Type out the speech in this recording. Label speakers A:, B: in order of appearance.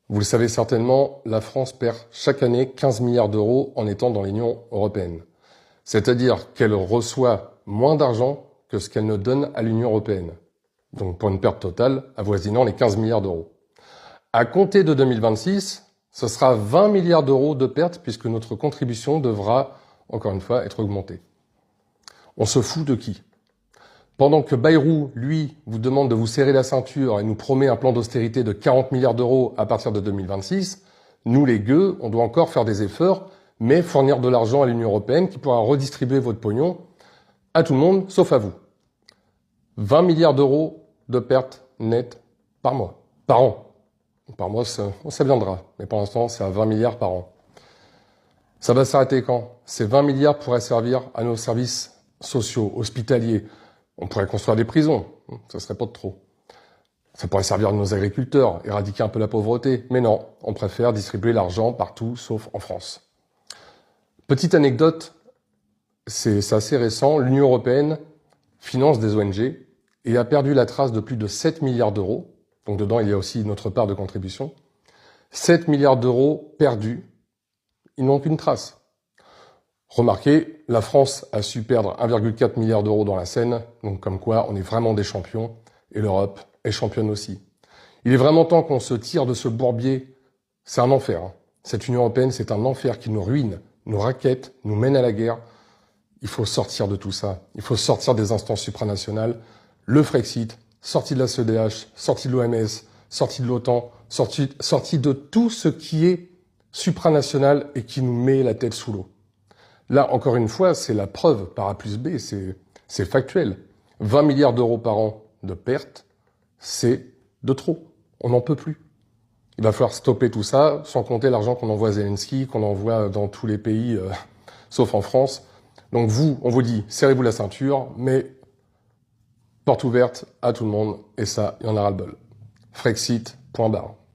A: Vous le savez certainement, la France perd chaque année 15 milliards d'euros en étant dans l'Union européenne. C'est-à-dire qu'elle reçoit moins d'argent que ce qu'elle ne donne à l'Union européenne. Donc pour une perte totale avoisinant les 15 milliards d'euros. À compter de 2026, ce sera 20 milliards d'euros de pertes puisque notre contribution devra, encore une fois, être augmentée. On se fout de qui? Pendant que Bayrou, lui, vous demande de vous serrer la ceinture et nous promet un plan d'austérité de 40 milliards d'euros à partir de 2026, nous les gueux, on doit encore faire des efforts, mais fournir de l'argent à l'Union européenne qui pourra redistribuer votre pognon à tout le monde, sauf à vous. 20 milliards d'euros de pertes nettes par mois, par an. Par mois, ça viendra, mais pour l'instant, c'est à 20 milliards par an. Ça va s'arrêter quand? Ces 20 milliards pourraient servir à nos services sociaux, hospitaliers. On pourrait construire des prisons, ça serait pas de trop. Ça pourrait servir à nos agriculteurs, éradiquer un peu la pauvreté. Mais non, on préfère distribuer l'argent partout, sauf en France. Petite anecdote, c'est assez récent, l'Union européenne finance des ONG et a perdu la trace de plus de 7 milliards d'euros. Donc dedans, il y a aussi notre part de contribution. 7 milliards d'euros perdus, ils n'ont qu'une trace. Remarquez, la France a su perdre 1,4 milliard d'euros dans la Seine, donc comme quoi on est vraiment des champions, et l'Europe est championne aussi. Il est vraiment temps qu'on se tire de ce bourbier. C'est un enfer. Cette Union européenne, c'est un enfer qui nous ruine, nous raquette, nous mène à la guerre. Il faut sortir de tout ça. Il faut sortir des instances supranationales. Le Frexit, sortie de la CEDH, sortie de l'OMS, sortie de l'OTAN, sortie de tout ce qui est supranational et qui nous met la tête sous l'eau. Là, encore une fois, c'est la preuve par A plus B, c'est factuel. 20 milliards d'euros par an de pertes, c'est de trop. On n'en peut plus. Il va falloir stopper tout ça, sans compter l'argent qu'on envoie à Zelensky, qu'on envoie dans tous les pays, sauf en France. Donc vous, on vous dit, serrez-vous la ceinture, mais porte ouverte à tout le monde, et ça, il y en aura le bol. Frexit, point barre.